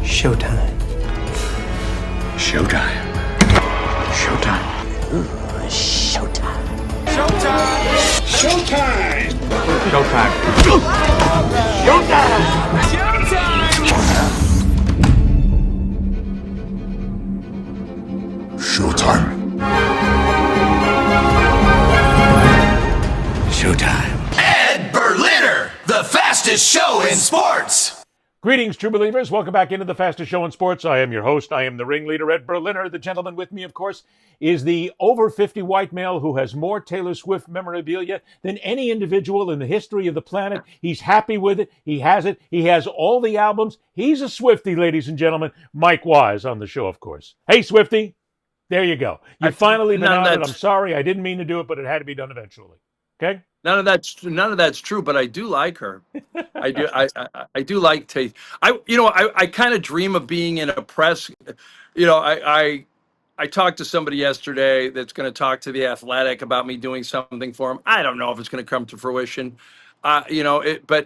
Showtime. Showtime. Showtime. Ooh, showtime. Showtime. Showtime. Showtime. Showtime. Showtime. Showtime. Ed Berliner, the fastest show in sports. Greetings, true believers. Welcome back into the fastest show in sports. I am your host. I am the ringleader, Ed Berliner. The gentleman with me, of course, is the over 50 white male who has more Taylor Swift memorabilia than any individual in the history of the planet. He's happy with it. He has it. He has all the albums. He's a Swiftie, ladies and gentlemen. Mike Wise on the show, of course. Hey, Swiftie. There you go. You've finally been on it. I'm sorry. I didn't mean to do it, but it had to be done eventually. Okay? None of that's true, but I do like her. I do. I do like Tate. I kind of dream of being in a press. I talked to somebody yesterday that's going to talk to The Athletic about me doing something for him. I don't know if it's going to come to fruition. But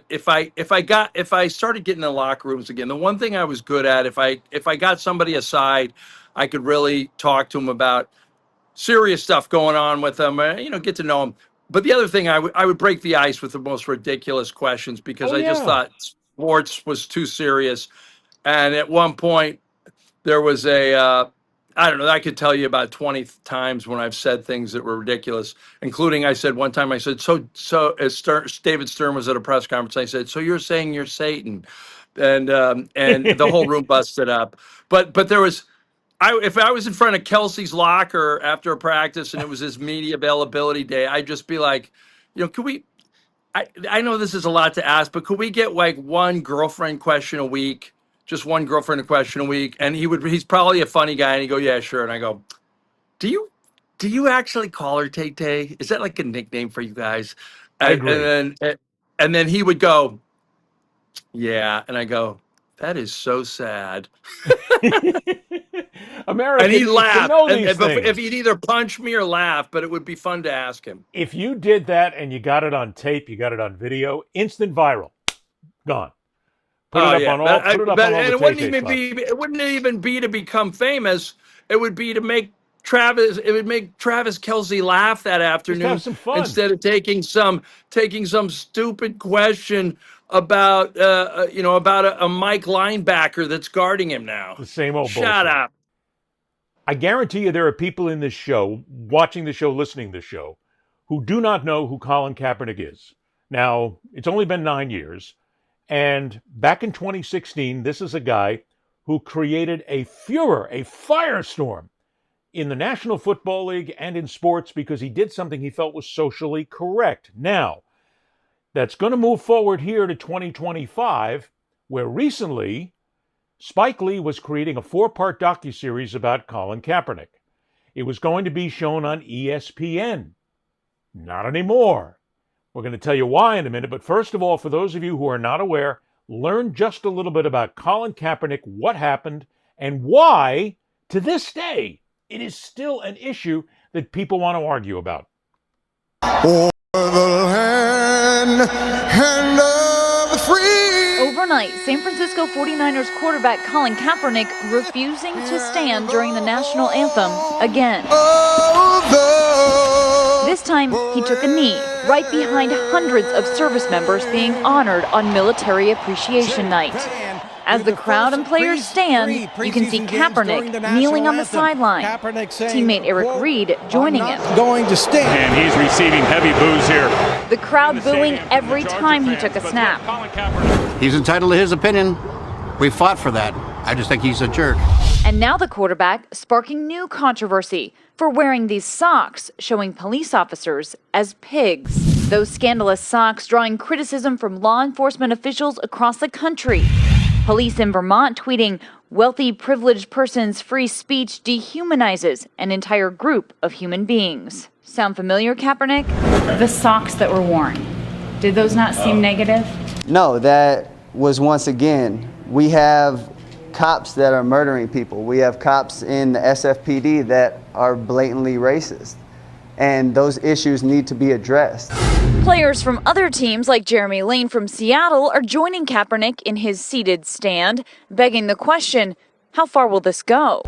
if I started getting in the locker rooms again, the one thing I was good at, if I got somebody aside, I could really talk to them about serious stuff going on with them. Get to know them. But the other thing, I would break the ice with the most ridiculous questions because I just thought sports was too serious. And at one point, there was I don't know, I could tell you about 20 times when I've said things that were ridiculous, including I said one time, I said, so as David Stern was at a press conference, I said, so you're saying you're Satan? And the whole room busted up. But there was... if I was in front of Kelsey's locker after a practice and it was his media availability day, I'd just be like, could we, I know this is a lot to ask, but could we get like one girlfriend question a week, just one girlfriend question a week? And he's probably a funny guy. And he'd go, yeah, sure. And I go, do you actually call her Tay-Tay? Is that like a nickname for you guys? I agree. And then he would go, yeah. And I go, that is so sad. America, and he laughed. And if he'd either punch me or laugh, but it would be fun to ask him. If you did that and you got it on tape, you got it on video, instant viral, gone. Put it up on all. Put it up on all. And it wouldn't even be to become famous. It would be to make Travis. It would make Travis Kelce laugh that afternoon. Just have some fun. Instead of taking some stupid question about a Mike linebacker that's guarding him now. The same old bullshit. Shut up. I guarantee you there are people in this show, watching the show, listening to the show, who do not know who Colin Kaepernick is. Now, it's only been 9 years, and back in 2016, this is a guy who created a furor, a firestorm in the National Football League and in sports because he did something he felt was socially correct. Now, that's going to move forward here to 2025, where recently Spike Lee was creating a 4-part docuseries about Colin Kaepernick. It was going to be shown on ESPN. Not anymore. We're going to tell you why in a minute, but first of all, for those of you who are not aware, learn just a little bit about Colin Kaepernick, what happened, and why, to this day, it is still an issue that people want to argue about. Overnight, San Francisco 49ers quarterback Colin Kaepernick refusing to stand during the national anthem again. This time, he took a knee right behind hundreds of service members being honored on Military Appreciation Night. As the crowd and players stand, you can see Kaepernick kneeling on the sideline. Teammate Eric Reed joining him. Going to stand. And he's receiving heavy boos here. The crowd booing every time he took a snap. He's entitled to his opinion. We fought for that. I just think he's a jerk. And now the quarterback sparking new controversy for wearing these socks showing police officers as pigs. Those scandalous socks drawing criticism from law enforcement officials across the country. Police in Vermont tweeting, wealthy, privileged person's free speech dehumanizes an entire group of human beings. Sound familiar, Kaepernick? The socks that were worn, did those not seem negative? No, that was once again, we have cops that are murdering people. We have cops in the SFPD that are blatantly racist. and those issues need to be addressed. Players from other teams like Jeremy Lane from Seattle are joining Kaepernick in his seated stand, begging the question, how far will this go?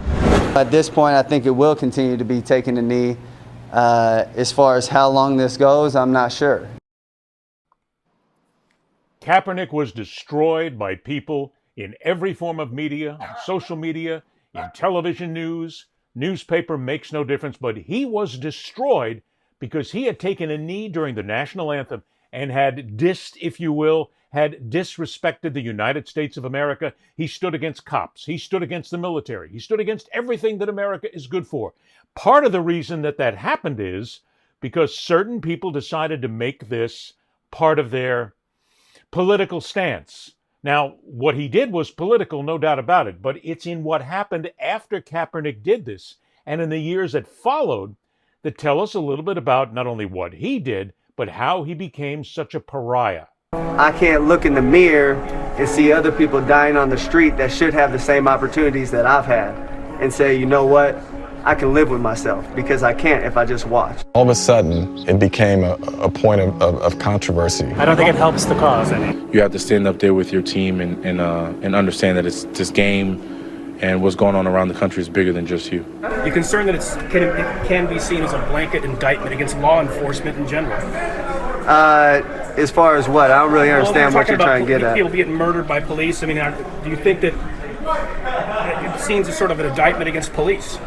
At this point, I think it will continue to be taking a knee. As far as how long this goes, I'm not sure. Kaepernick was destroyed by people in every form of media, on social media, in television news, newspaper, makes no difference, but he was destroyed because he had taken a knee during the national anthem and had if you will, had disrespected the United States of America. He stood against cops. He stood against the military. He stood against everything that America is good for. Part of the reason that happened is because certain people decided to make this part of their political stance. Now, what he did was political, no doubt about it, but it's in what happened after Kaepernick did this and in the years that followed that tell us a little bit about not only what he did, but how he became such a pariah. I can't look in the mirror and see other people dying on the street that should have the same opportunities that I've had and say, you know what, I can live with myself, because I can't if I just watch. All of a sudden, it became a point of controversy. I don't think it helps the cause any. You have to stand up there with your team and understand that it's this game and what's going on around the country is bigger than just you. You're concerned that it can be seen as a blanket indictment against law enforcement in general? As far as what? I don't really understand what you're trying to get at. People getting murdered by police. I mean, do you think that it seems as sort of an indictment against police?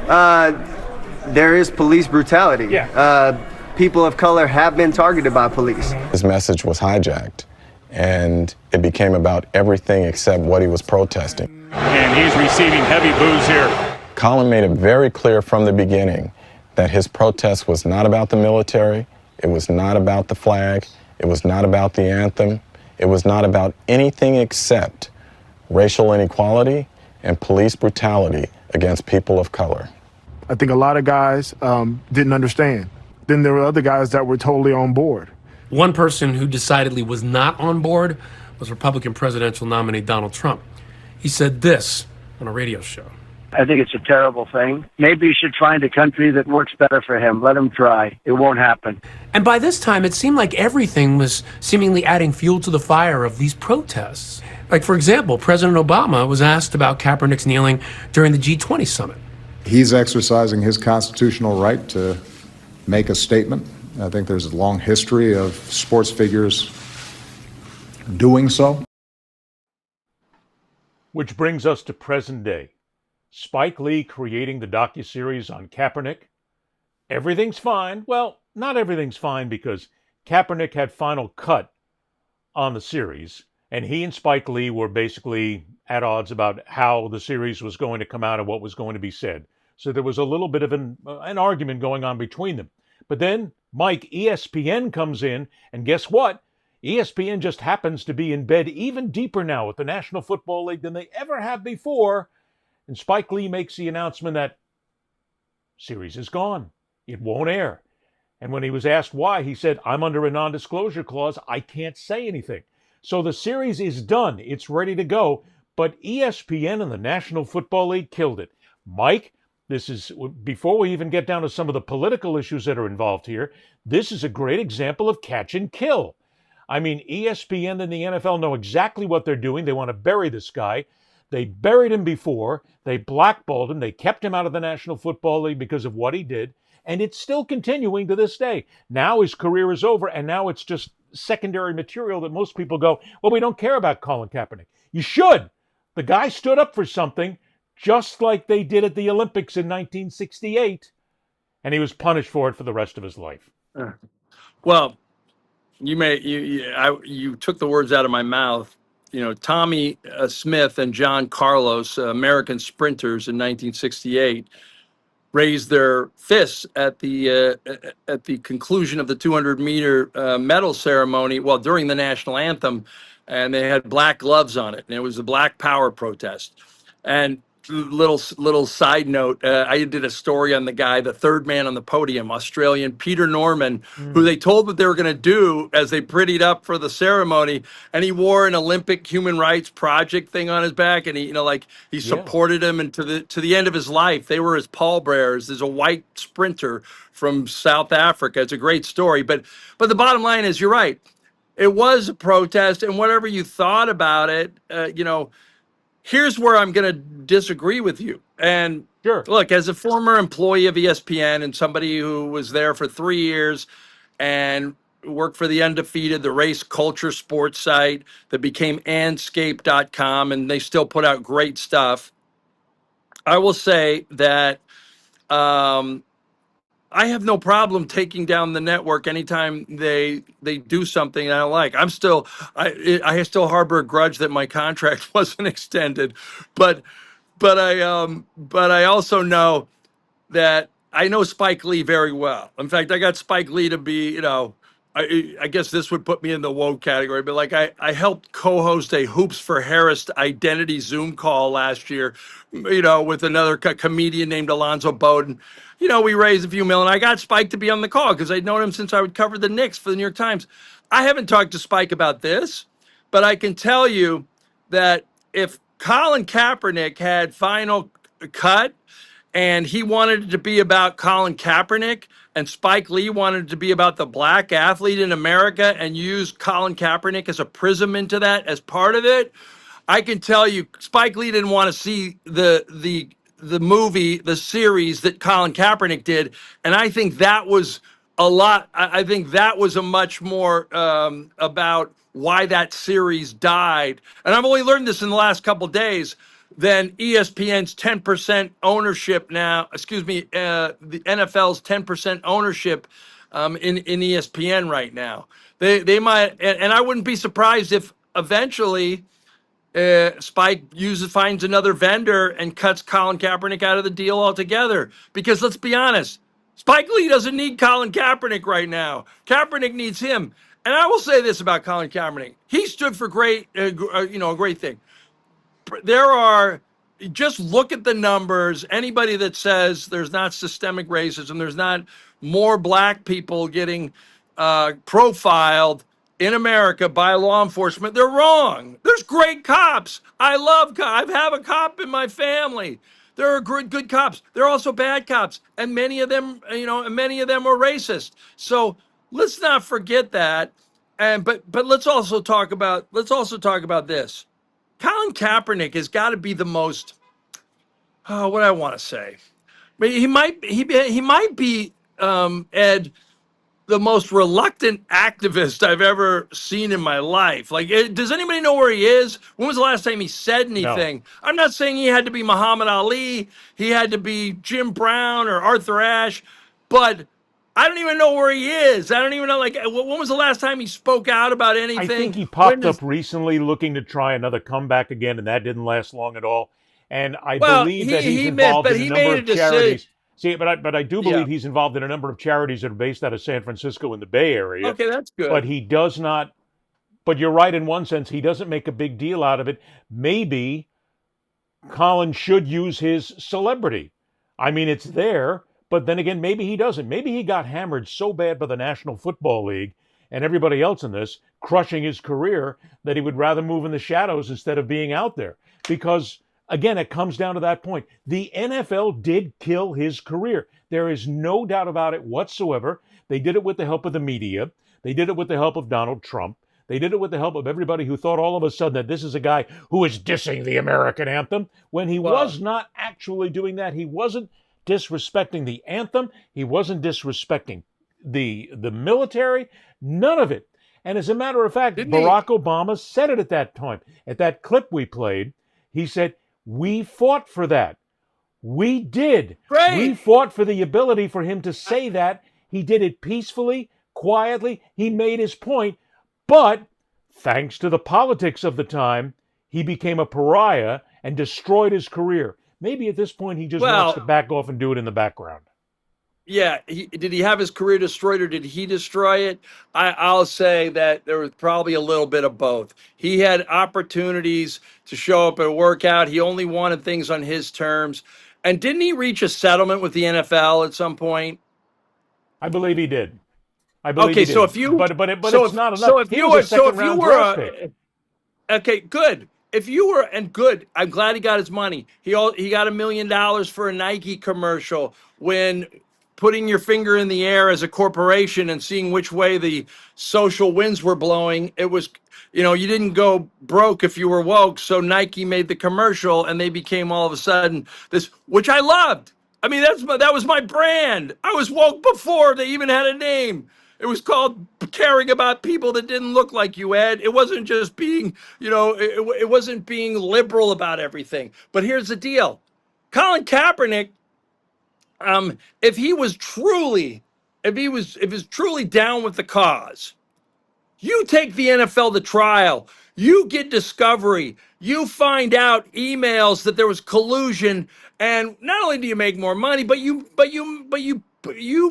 There is police brutality. Yeah. People of color have been targeted by police. His message was hijacked, and it became about everything except what he was protesting. And he's receiving heavy boos here. Colin made it very clear from the beginning that his protest was not about the military, it was not about the flag, it was not about the anthem, it was not about anything except racial inequality and police brutality against people of color. I think a lot of guys didn't understand. Then there were other guys that were totally on board. One person who decidedly was not on board was Republican presidential nominee Donald Trump. He said this on a radio show. I think it's a terrible thing. Maybe you should find a country that works better for him. Let him try. It won't happen. And by this time, it seemed like everything was seemingly adding fuel to the fire of these protests. Like, for example, President Obama was asked about Kaepernick's kneeling during the G20 summit. He's exercising his constitutional right to make a statement. I think there's a long history of sports figures doing so. Which brings us to present day. Spike Lee creating the docuseries on Kaepernick. Everything's fine. Well, not everything's fine because Kaepernick had final cut on the series, and he and Spike Lee were basically at odds about how the series was going to come out and what was going to be said. So there was a little bit of an argument going on between them. But then Mike, ESPN comes in, and guess what? ESPN just happens to be in bed even deeper now with the National Football League than they ever have before. And Spike Lee makes the announcement that series is gone. It won't air. And when he was asked why, he said, I'm under a non-disclosure clause. I can't say anything. So the series is done. It's ready to go. But ESPN and the National Football League killed it. Mike, this is, before we even get down to some of the political issues that are involved here, this is a great example of catch and kill. I mean, ESPN and the NFL know exactly what they're doing. They want to bury this guy. They buried him before. They blackballed him. They kept him out of the National Football League because of what he did. And it's still continuing to this day. Now his career is over, and now it's just secondary material that most people go, well, we don't care about Colin Kaepernick. You should. The guy stood up for something just like they did at the Olympics in 1968, and he was punished for it for the rest of his life. Well, you took the words out of my mouth. You know, Tommy Smith and John Carlos, American sprinters in 1968, raised their fists at the conclusion of the 200-meter medal ceremony. Well, during the national anthem, and they had black gloves on it, and it was a Black Power protest. And little side note. I did a story on the guy, the third man on the podium, Australian Peter Norman, who they told what they were going to do as they prettied up for the ceremony, and he wore an Olympic Human Rights Project thing on his back, and he, he supported him, and to the end of his life, they were his pallbearers. There's a white sprinter from South Africa. It's a great story, but the bottom line is, you're right. It was a protest, and whatever you thought about it, here's where I'm going to disagree with you. And look, as a former employee of ESPN and somebody who was there for 3 years and worked for the Undefeated, the race culture sports site that became anscape.com, and they still put out great stuff, I will say that I have no problem taking down the network anytime they do something I don't like. I still harbor a grudge that my contract wasn't extended, but I also know that I know Spike Lee very well. In fact, I got Spike Lee to be, I guess this would put me in the woke category, but like I helped co-host a Hoops for Harris identity Zoom call last year, with another comedian named Alonzo Bowden. We raised a few million. I got Spike to be on the call because I'd known him since I would cover the Knicks for the New York Times. I haven't talked to Spike about this, but I can tell you that if Colin Kaepernick had final cut and he wanted it to be about Colin Kaepernick, and Spike Lee wanted it to be about the black athlete in America and use Colin Kaepernick as a prism into that as part of it, I can tell you Spike Lee didn't want to see the movie, the series that Colin Kaepernick did. And I think that was a lot. I think that was a much more about why that series died. And I've only learned this in the last couple of days. Than ESPN's 10% ownership now, the NFL's 10% ownership in ESPN right now. They might, and I wouldn't be surprised if eventually Spike finds another vendor and cuts Colin Kaepernick out of the deal altogether. Because let's be honest, Spike Lee doesn't need Colin Kaepernick right now. Kaepernick needs him. And I will say this about Colin Kaepernick: he stood for a great thing. Just look at the numbers. Anybody that says there's not systemic racism, there's not more black people getting profiled in America by law enforcement, they're wrong. There's great cops. I have a cop in my family. There are good cops. There are also bad cops, and many of them, are racist. So let's not forget that. But let's also talk about this. Colin Kaepernick has got to be the most, what do I want to say? He might be, Ed, the most reluctant activist I've ever seen in my life. Like, does anybody know where he is? When was the last time he said anything? No. I'm not saying he had to be Muhammad Ali. He had to be Jim Brown or Arthur Ashe, but I don't even know where he is. I don't even know, when was the last time he spoke out about anything? I think he popped up recently looking to try another comeback again, and that didn't last long at all. And I believe that he's involved in a number of charities. See, but I do believe he's involved in a number of charities that are based out of San Francisco in the Bay Area. Okay, that's good. But he does not, but you're right in one sense, he doesn't make a big deal out of it. Maybe Colin should use his celebrity. I mean, it's there. But then again, maybe he doesn't. Maybe he got hammered so bad by the National Football League and everybody else in this, crushing his career, that he would rather move in the shadows instead of being out there. Because, again, it comes down to that point. The NFL did kill his career. There is no doubt about it whatsoever. They did it with the help of the media. They did it with the help of Donald Trump. They did it with the help of everybody who thought all of a sudden that this is a guy who is dissing the American anthem, when he was not actually doing that. He wasn't disrespecting the anthem. He wasn't disrespecting the military. None of it. And as a matter of fact, Barack Obama said it at that time. At that clip we played, he said, we fought for that. We did. Great. We fought for the ability for him to say that. He did it peacefully, quietly. He made his point. But thanks to the politics of the time, he became a pariah and destroyed his career. Maybe at this point he just wants to back off and do it in the background. Yeah, did he have his career destroyed or did he destroy it? I'll say that there was probably a little bit of both. He had opportunities to show up at a workout. He only wanted things on his terms. And didn't he reach a settlement with the NFL at some point? I believe he did. I believe Okay, he so did. if you But so it's if not enough. so if He you was a were so second if you round were draft pick. okay, good. If you were and good, I'm glad he got his money. He got $1 million for a Nike commercial when putting your finger in the air as a corporation and seeing which way the social winds were blowing. It was, you didn't go broke if you were woke. So Nike made the commercial and they became all of a sudden this, which I loved. I mean, that was my brand. I was woke before they even had a name. It was called caring about people that didn't look like you, Ed. It wasn't just being, it wasn't being liberal about everything. But here's the deal. Colin Kaepernick, if he was truly, if he's truly down with the cause, you take the NFL to trial. You get discovery. You find out emails that there was collusion, and not only do you make more money, but you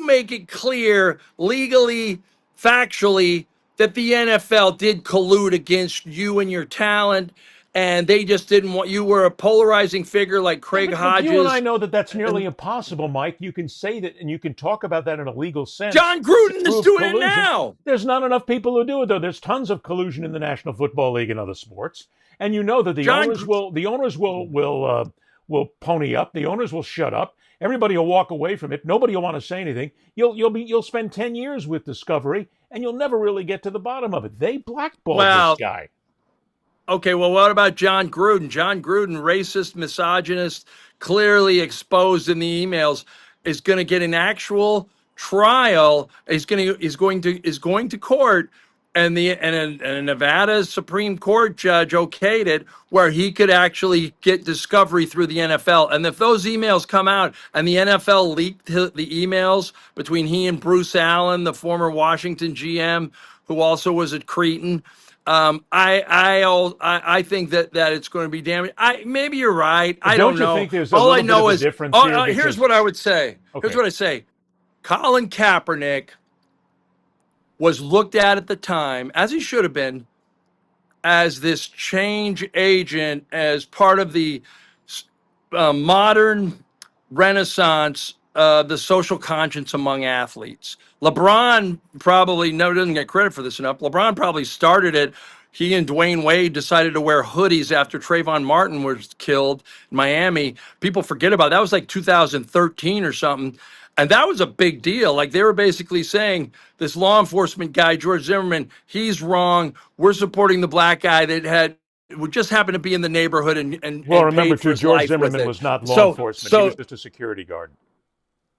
make it clear legally, factually that the NFL did collude against you and your talent, and they just didn't want you were a polarizing figure like Yeah, Craig but you and I Hodges. know that that's nearly And impossible, Mike. You can say that and you can talk about that in a legal sense John to Gruden is prove doing it collusion. now. There's not enough people who do it, though. There's tons of collusion in the National Football League and other sports, and you know that the John, owners will pony up. The owners will shut up. Everybody will walk away from it. Nobody will want to say anything. You'll spend 10 years with Discovery, and you'll never really get to the bottom of it. They blackballed this well, guy. okay, well, what about John Gruden? John Gruden, racist, misogynist, clearly exposed in the emails, is going to get an actual trial. Is going to court, and a Nevada Supreme Court judge okayed it, where he could actually get discovery through the NFL. And if those emails come out, and the NFL leaked the emails between he and Bruce Allen, the former Washington GM, who also was at Cretan. I think that it's going to be damaged. Maybe you're right. I Don't don't you know. think there's a All I little bit of know a is, difference here? here's Because what I would say. Here's okay, what I say. Colin Kaepernick was looked at the time, as he should have been, as this change agent, as part of the modern renaissance of the social conscience among athletes. LeBron probably doesn't get credit for this enough. LeBron probably started it. He and Dwayne Wade decided to wear hoodies after Trayvon Martin was killed in Miami. People forget about it. That was like 2013 or something. And that was a big deal. Like they were basically saying this law enforcement guy, George Zimmerman, he's wrong. We're supporting the black guy that would just happen to be in the neighborhood well, and remember paid for too, his George life with Zimmerman it. was not law So enforcement; he was so just a security guard.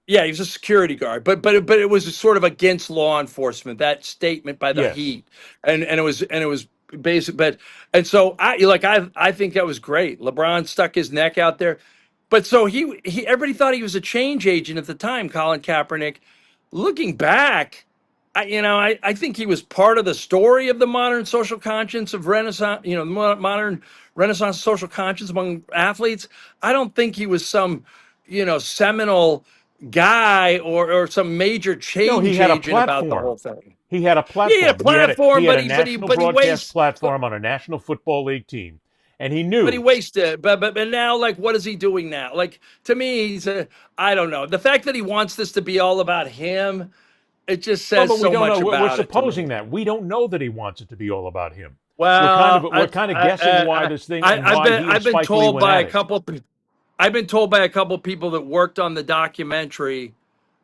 yeah, he was a security guard, but it was sort of against law enforcement, that statement by the Yes. Heat, and it was basic. But and so I think that was great. LeBron stuck his neck out there, but so he everybody thought he was a change agent at the time. Colin Kaepernick, looking back, I think he was part of the story of the modern social conscience of Renaissance. Modern Renaissance social conscience among athletes. I don't think he was some seminal guy or some major No, he change had a agent about the platform. whole thing. He had a Yeah, he had a platform. He platform, had but a he but he national but he broadcast wastes platform on a National Football League team, and he but he knew. wasted. But now, like, what is he doing now? Like, to me, I don't know. The fact that he wants this to be all about him, it just Well, says but we so don't know. much We're about it to supposing me. that we don't know that he wants it to be all about him. Well, We're kind of guessing why this thing and I've why been he and I've been Spike Lee told went by at a it. couple. I've been told by a couple people that worked on the documentary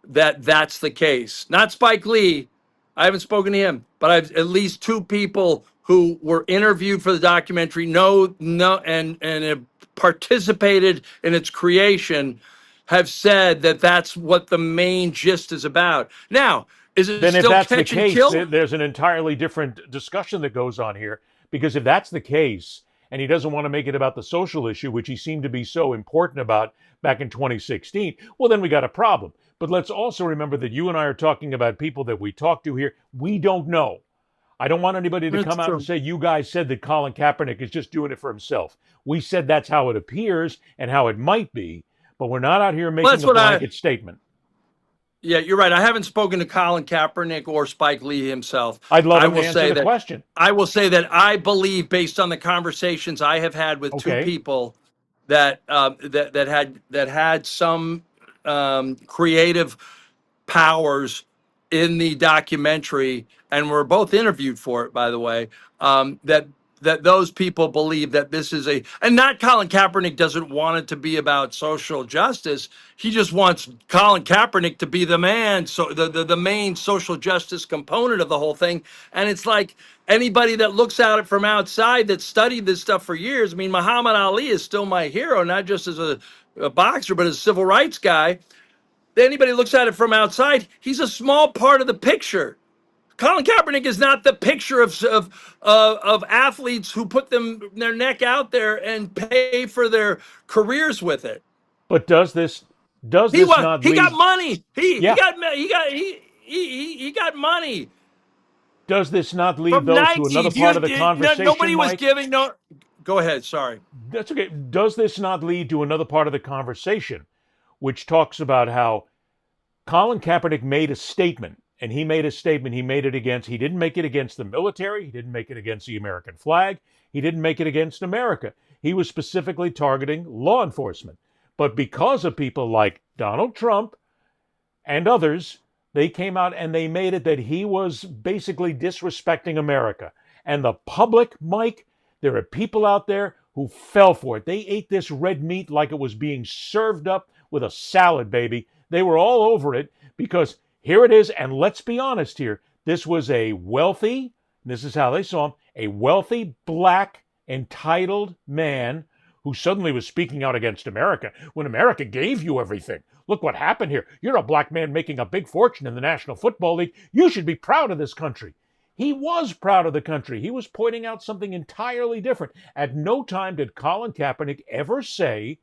that that's the case. Not Spike Lee. I haven't spoken to him, but I've at least two people who were interviewed for the documentary and have participated in its creation have said that that's what the main gist is about. Now, is it Then, if still that's the catch and case, kill? there's an entirely different discussion that goes on here. Because if that's the case, and he doesn't want to make it about the social issue, which he seemed to be so important about back in 2016, well, then we got a problem. But let's also remember that you and I are talking about people that we talk to here. We don't know. I don't want anybody to That's come out and true. say, you guys said that Colin Kaepernick is just doing it for himself. We said that's how it appears and how it might be, but we're not out here Well, making that's a what I blanket statement. Yeah, you're right. I haven't spoken to Colin Kaepernick or Spike Lee himself. I'd love I him to will answer say the that question. I believe, based on the conversations I have had with two Okay. people that had some creative powers in the documentary, and were both interviewed for it, by the way, that those people believe that this is and not Colin Kaepernick doesn't want it to be about social justice. He just wants Colin Kaepernick to be the man, so the main social justice component of the whole thing. And it's like anybody that looks at it from outside that studied this stuff for years. I mean, Muhammad Ali is still my hero, not just as a boxer, but as a civil rights guy. Anybody looks at it from outside, he's a small part of the picture. Colin Kaepernick is not the picture of athletes who put their neck out there and pay for their careers with it. But does this not He got lead? money. Yeah. He got money Does this not lead from though to Nike. another part of the Nobody conversation, was Mike? giving no. Go ahead. Sorry. That's okay. Does this not lead to another part of the conversation, which talks about how Colin Kaepernick made a statement, and he made a statement. He didn't make it against the military. He didn't make it against the American flag. He didn't make it against America. He was specifically targeting law enforcement. But because of people like Donald Trump and others, they came out and they made it that he was basically disrespecting America. And the public, Mike, there are people out there who fell for it. They ate this red meat like it was being served up with a salad, baby. They were all over it because here it is. And let's be honest here. This was a wealthy, this is how they saw him, a wealthy, black, entitled man who suddenly was speaking out against America when America gave you everything. Look what happened here. You're a black man making a big fortune in the National Football League. You should be proud of this country. He was proud of the country. He was pointing out something entirely different. At no time did Colin Kaepernick ever say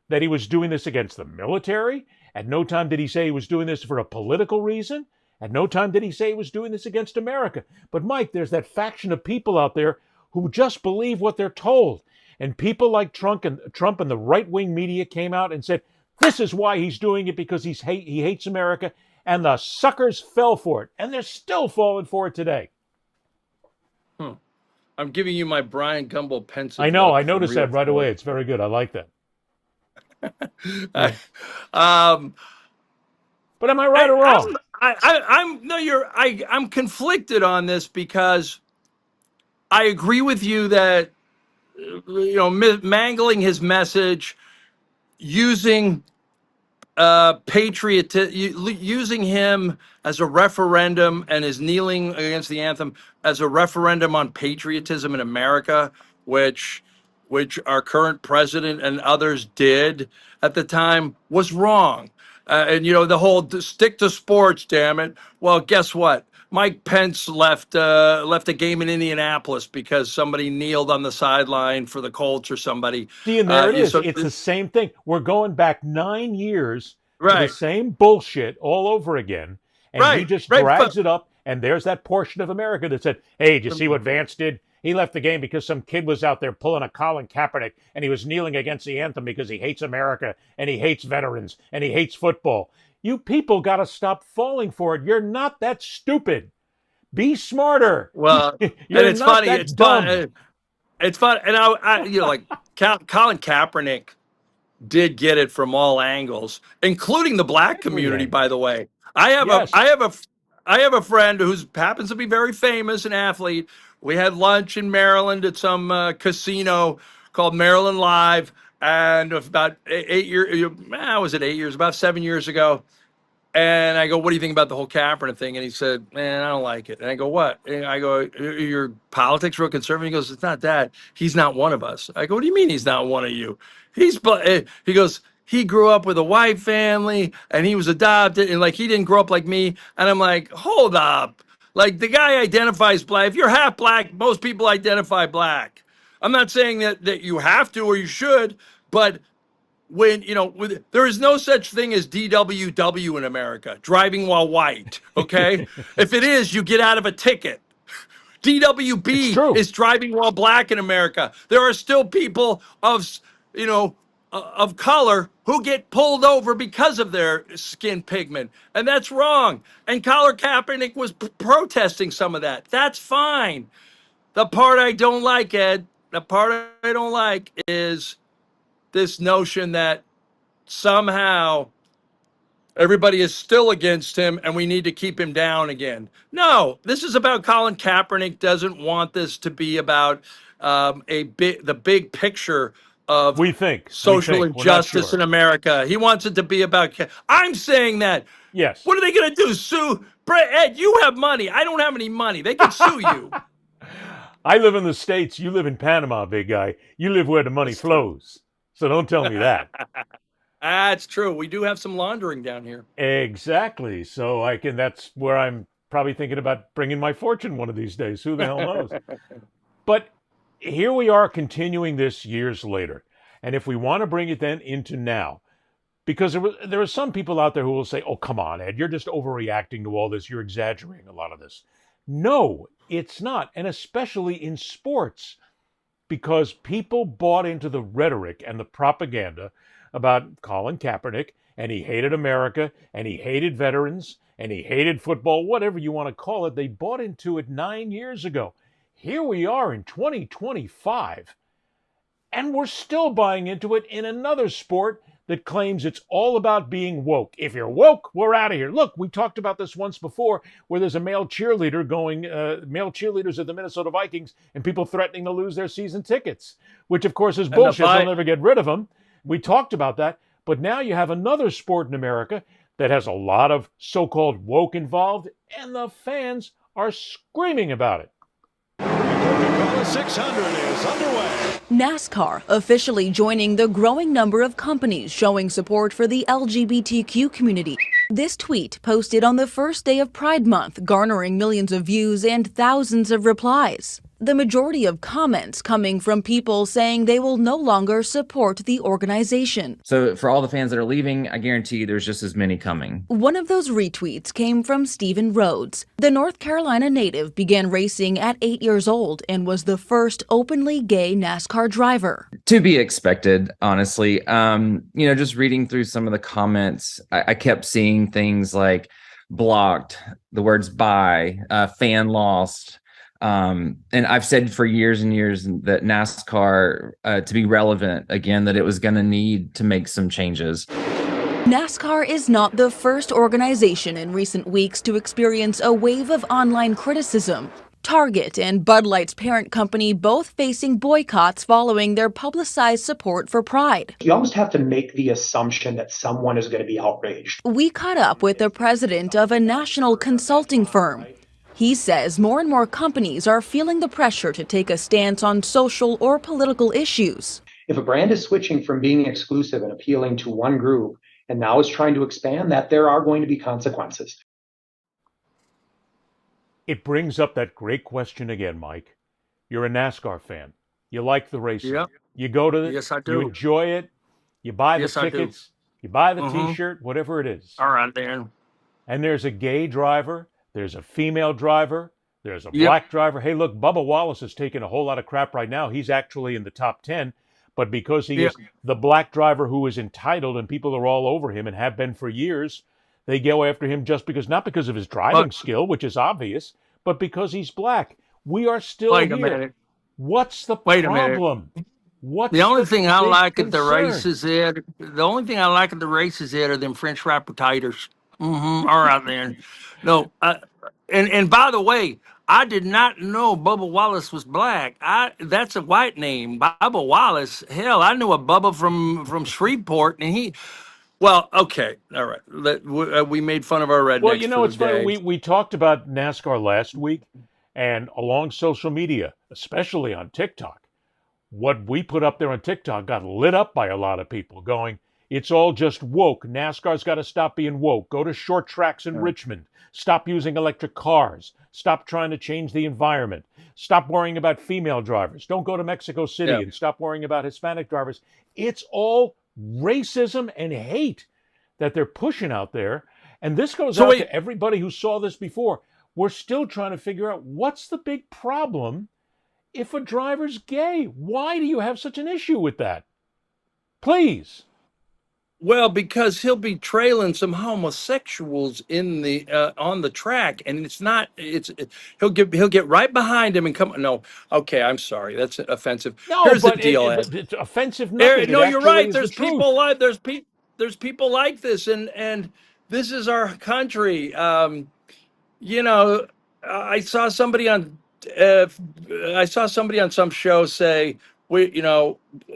that he was doing this against the military. At no time did he say he was doing this for a political reason. At no time did he say he was doing this against America. But Mike, there's that faction of people out there who just believe what they're told. And people like Trump and the right-wing media came out and said, this is why he's doing it, because he hates America. And the suckers fell for it. And they're still falling for it today. I'm giving you my Brian Gumbel pencil. I know. I noticed that right away. It's very good. I like that. But am I right or wrong? I'm conflicted on this because I agree with you that mangling his message, using using him as a referendum and his kneeling against the anthem as a referendum on patriotism in America, which our current president and others did at the time, was wrong. And the whole stick to sports, damn it. Well, guess what? Mike Pence left a game in Indianapolis because somebody kneeled on the sideline for the Colts or somebody. See, and there it is. It's the same thing. We're going back 9 years to the Right. same bullshit all over again. And he just drags it up. And there's that portion of America that said, hey, did you see what Vance did? He left the game because some kid was out there pulling a Colin Kaepernick and he was kneeling against the anthem because he hates America and he hates veterans and he hates football. You people got to stop falling for it. You're not that stupid. Be smarter. Well, and it's funny. It's fun. It's fun. And like Colin Kaepernick did get it from all angles, including the black community, by the way. I have a friend who happens to be very famous, an athlete. We had lunch in Maryland at some casino called Maryland Live, and about 8 years, was it 8 years? About 7 years ago. And I go, what do you think about the whole Kaepernick thing? And he said, man, I don't like it. And I go, what? And I go, your politics real conservative? He goes, it's not that. He's not one of us. I go, what do you mean he's not one of you? He goes, he grew up with a white family and he was adopted and he didn't grow up like me. And I'm like, hold up. Like the guy identifies black. If you're half black, most people identify black. I'm not saying that you have to or you should, but when there is no such thing as DWW in America, driving while white. Okay, if it is, you get out of a ticket. DWB is driving while black in America. There are still people of of color who get pulled over because of their skin pigment, and that's wrong. And Colin Kaepernick was protesting some of that. That's fine. The part I don't like, Ed, the part I don't like is this notion that somehow everybody is still against him and we need to keep him down again. No, this is about Colin Kaepernick doesn't want this to be about the big picture of social injustice in America. He wants it to be about. I'm saying that. Yes. What are they going to do? Sue? Ed, you have money. I don't have any money. They can sue you. I live in the States. You live in Panama, big guy. You live where the money flows. So don't tell me that. That's true. We do have some laundering down here. Exactly. So that's where I'm probably thinking about bringing my fortune one of these days. Who the hell knows? But here we are continuing this years later. And if we want to bring it then into now, because there are some people out there who will say, oh, come on, Ed, you're just overreacting to all this. You're exaggerating a lot of this. No, it's not. And especially in sports, because people bought into the rhetoric and the propaganda about Colin Kaepernick, and he hated America, and he hated veterans, and he hated football, whatever you want to call it. They bought into it 9 years ago. Here we are in 2025, and we're still buying into it in another sport that claims it's all about being woke. If you're woke, we're out of here. Look, we talked about this once before, where there's a male cheerleaders of the Minnesota Vikings, and people threatening to lose their season tickets, which of course is bullshit. They'll never get rid of them. We talked about that. But now you have another sport in America that has a lot of so-called woke involved, and the fans are screaming about it. Coca-Cola 600 is underway. NASCAR officially joining the growing number of companies showing support for the LGBTQ community. This tweet posted on the first day of Pride Month, garnering millions of views and thousands of replies. The majority of comments coming from people saying they will no longer support the organization. So for all the fans that are leaving, I guarantee you there's just as many coming. One of those retweets came from Stephen Rhodes. The North Carolina native began racing at 8 years old and was the first openly gay NASCAR driver. To be expected, honestly. Just reading through some of the comments, I kept seeing things like blocked, the words bye, fan lost. And I've said for years and years that NASCAR, to be relevant again, that it was going to need to make some changes. NASCAR is not the first organization in recent weeks to experience a wave of online criticism. Target and Bud Light's parent company both facing boycotts following their publicized support for Pride. You almost have to make the assumption that someone is going to be outraged. We caught up with the president of a national consulting firm. He says more and more companies are feeling the pressure to take a stance on social or political issues. If a brand is switching from being exclusive and appealing to one group and now is trying to expand that, there are going to be consequences. It brings up that great question again, Mike. You're a NASCAR fan. You like the racing. Yep. You go to it. Yes, I do. You enjoy it. You buy the tickets. You buy the T-shirt, whatever it is. All right, Dan. And there's a gay driver. There's a female driver. There's a black driver. Hey, look, Bubba Wallace is taking a whole lot of crap right now. He's actually in the top 10. But because he is the black driver who is entitled and people are all over him and have been for years, they go after him just because, not because of his driving skill, which is obvious, but because he's black. We are still here. Wait a minute. What's the Wait problem? What's the only thing I like at the concern? races, Ed? The only thing I like at the races, Ed, are them French fry potatoes. All right, then. No, and by the way, I did not know Bubba Wallace was black. That's a white name, Bubba Wallace. Hell, I knew a Bubba from Shreveport, and he. Well, okay, all right. We made fun of our rednecks. Well, you know, it's funny. funny. We talked about NASCAR last week, and along social media, especially on TikTok, what we put up there on TikTok got lit up by a lot of people going, it's all just woke. NASCAR's got to stop being woke. Go to short tracks in Richmond. Stop using electric cars. Stop trying to change the environment. Stop worrying about female drivers. Don't go to Mexico City and stop worrying about Hispanic drivers. It's all racism and hate that they're pushing out there. And this goes out to everybody who saw this before. We're still trying to figure out what's the big problem if a driver's gay. Why do you have such an issue with that? Please. Well, because he'll be trailing some homosexuals in the on the track, and it's not. He'll get right behind him and come. No, okay, I'm sorry, that's offensive. No, Here's the but, deal, but Ed. it's offensive nothing. It No, you're actually right. is the There's truth. people like there's people like this, and this is our country. You know, I saw somebody on uh, I saw somebody on some show say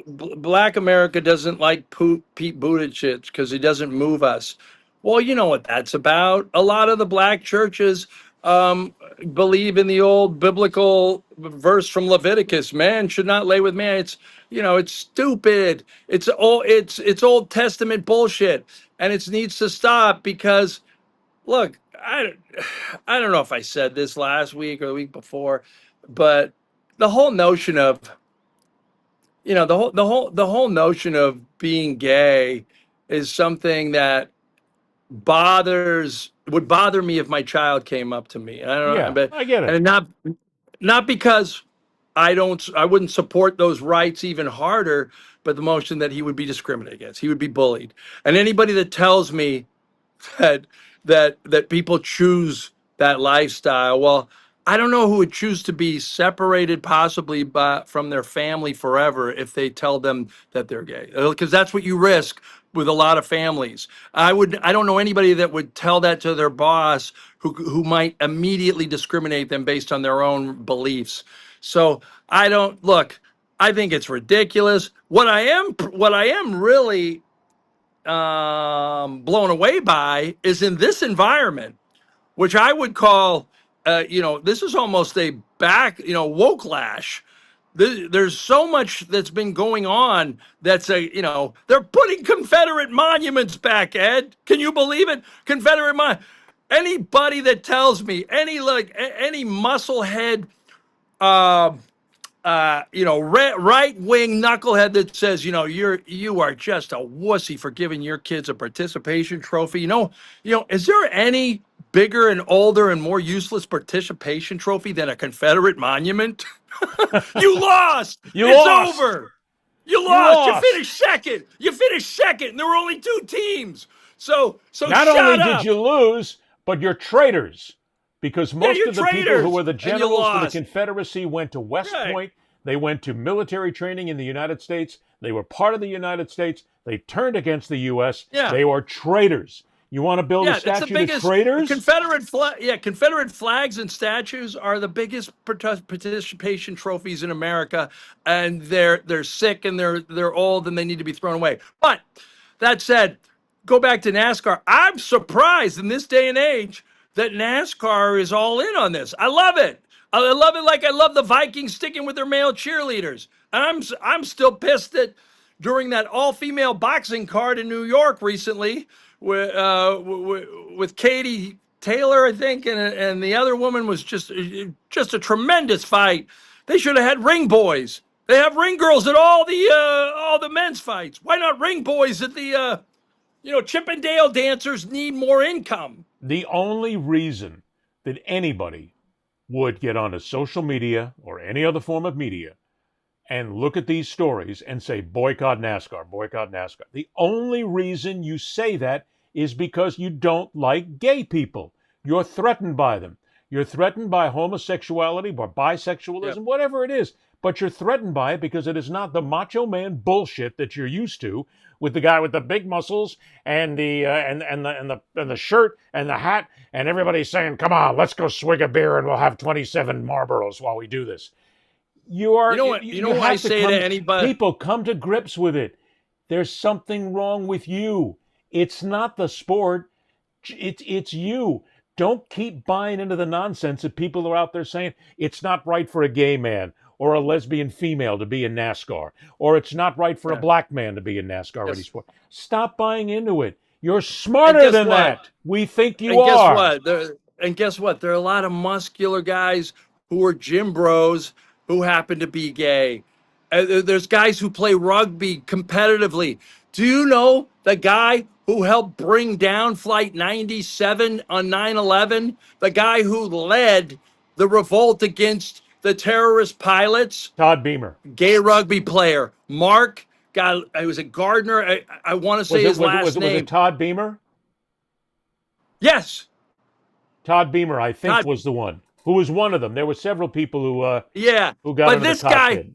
Black America doesn't like Pete Buttigieg because he doesn't move us. Well, you know what that's about. A lot of the black churches believe in the old biblical verse from Leviticus: "Man should not lay with man." It's stupid. It's Old Testament bullshit, and it needs to stop because look, I don't know if I said this last week or the week before, but the whole notion of the whole notion of being gay is something that would bother me if my child came up to me. I don't know, Yeah, but I get it. and not because I wouldn't support those rights even harder, but the notion that he would be discriminated against, he would be bullied, and anybody that tells me that that people choose that lifestyle. Well, I don't know who would choose to be separated possibly from their family forever if they tell them that they're gay, because that's what you risk with a lot of families. I don't know anybody that would tell that to their boss who might immediately discriminate them based on their own beliefs. So I don't look. I think it's ridiculous. What I am really blown away by is in this environment, which I would call, this is almost a woke lash. There's so much that's been going on they're putting Confederate monuments back, Ed. Can you believe it? Anybody that tells me, any musclehead, right wing knucklehead that says, you are just a wussy for giving your kids a participation trophy. Is there any bigger and older and more useless participation trophy than a Confederate monument? You lost. It's lost. over. You lost. You finished second. And there were only two teams. So not shut only up. did you lose, but you're traitors. Because most you're of the people who were the traitors, and you generals for the lost. Confederacy went to West Right. Point. They went to military training in the United States. They were part of the United States. They turned against the U.S. Yeah. They are traitors. You want to build a That's the statue of biggest traitors? Confederate flags and statues are the biggest participation trophies in America, and they're sick and they're old and they need to be thrown away. But that said, go back to NASCAR. I'm surprised in this day and age that NASCAR is all in on this. I love it. I love it like I love the Vikings sticking with their male cheerleaders. And I'm still pissed that during that all-female boxing card in New York recently, with Katie Taylor, I think, and the other woman was just a tremendous fight. They should have had ring boys. They have ring girls at all the men's fights. Why not ring boys at the Chippendale dancers need more income? The only reason that anybody would get onto social media or any other form of media and look at these stories and say, boycott NASCAR, boycott NASCAR. The only reason you say that is because you don't like gay people. You're threatened by them. You're threatened by homosexuality or bisexualism, whatever it is. But you're threatened by it because it is not the macho man bullshit that you're used to with the guy with the big muscles and the shirt and the hat and everybody saying, come on, let's go swig a beer and we'll have 27 Marlboros while we do this. You know what I say to anybody? People come to grips with it. There's something wrong with you. It's not the sport. It's you. Don't keep buying into the nonsense that people are out there saying it's not right for a gay man or a lesbian female to be in NASCAR, or it's not right for a black man to be in NASCAR or any sport. Stop buying into it. You're smarter than that. We think you are. Guess what? There are a lot of muscular guys who are gym bros who happen to be gay. There's guys who play rugby competitively. Do you know the guy who helped bring down Flight 97 on 9/11? The guy who led the revolt against the terrorist pilots? Todd Beamer. Gay rugby player, Mark God, I was a Gardner. I want to say his last name. Was it Todd Beamer? Yes. Todd Beamer, I think, was the one who was one of them. There were several people who got but into this the cockpit.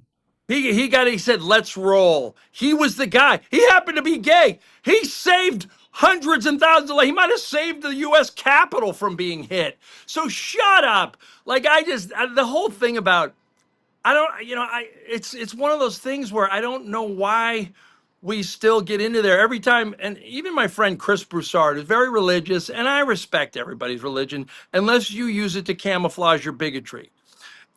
He said, let's roll. He was the guy. He happened to be gay. He saved hundreds and thousands of lives. He might have saved the U.S. Capitol from being hit. So shut up. Like, the whole thing about, it's one of those things where I don't know why we still get into there every time. And even my friend Chris Broussard is very religious, and I respect everybody's religion unless you use it to camouflage your bigotry.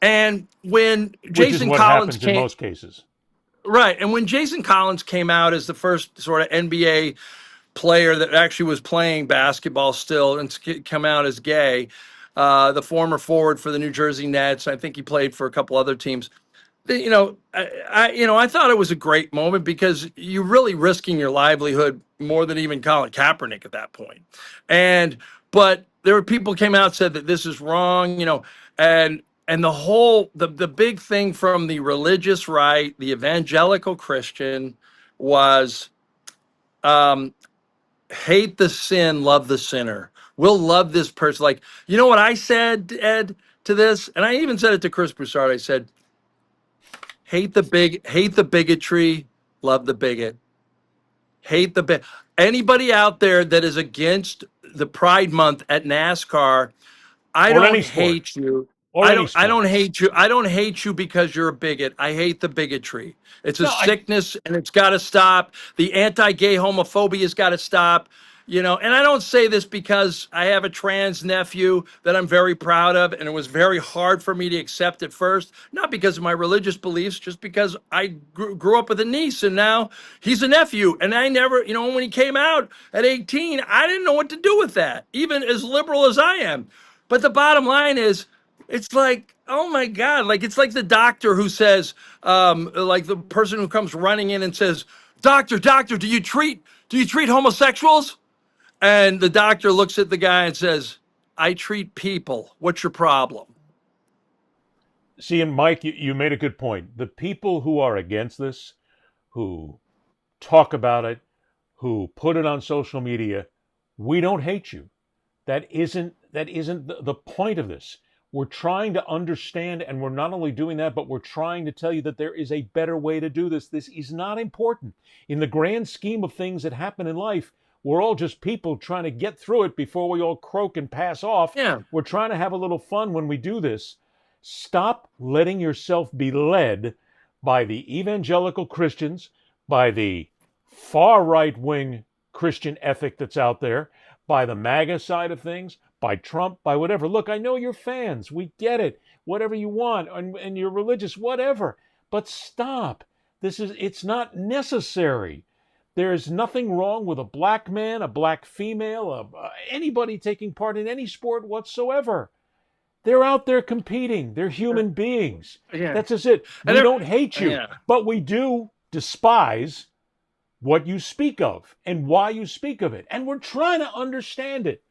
And when Jason Collins happens in most cases. Right. And when Jason Collins came out as the first sort of NBA player that actually was playing basketball still and come out as gay, the former forward for the New Jersey Nets, I think he played for a couple other teams. I thought it was a great moment because you're really risking your livelihood more than even Colin Kaepernick at that point. But there were people came out and said that this is wrong, and the big thing from the religious right, the evangelical Christian, was hate the sin, love the sinner. We'll love this person. Like, you know what I said, Ed, to this? And I even said it to Chris Broussard. I said, hate the bigotry, love the bigot. Anybody out there that is against the Pride Month at NASCAR, I don't hate you. I don't hate you. I don't hate you because you're a bigot. I hate the bigotry. It's a sickness and it's got to stop. The anti-gay homophobia has got to stop. And I don't say this because I have a trans nephew that I'm very proud of, and it was very hard for me to accept at first, not because of my religious beliefs, just because I grew up with a niece, and now he's a nephew, and I never, when he came out at 18, I didn't know what to do with that, even as liberal as I am. But the bottom line is, it's like, oh my God, like it's like the doctor who says, like the person who comes running in and says, doctor, do you treat homosexuals? And the doctor looks at the guy and says, I treat people. What's your problem? See, and Mike, you made a good point. The people who are against this, who talk about it, who put it on social media, we don't hate you. That isn't the point of this. We're trying to understand, and we're not only doing that, but we're trying to tell you that there is a better way to do this. This is not important. In the grand scheme of things that happen in life, we're all just people trying to get through it before we all croak and pass off. Yeah. We're trying to have a little fun when we do this. Stop letting yourself be led by the evangelical Christians, by the far right-wing Christian ethic that's out there, by the MAGA side of things, by Trump, by whatever. Look, I know you're fans. We get it. Whatever you want, and you're religious, whatever. But stop. It's not necessary. There's nothing wrong with a black man, a black female, anybody taking part in any sport whatsoever. They're out there competing. They're human beings. Yeah. That's just it. We don't hate you, but we do despise what you speak of and why you speak of it. And we're trying to understand it.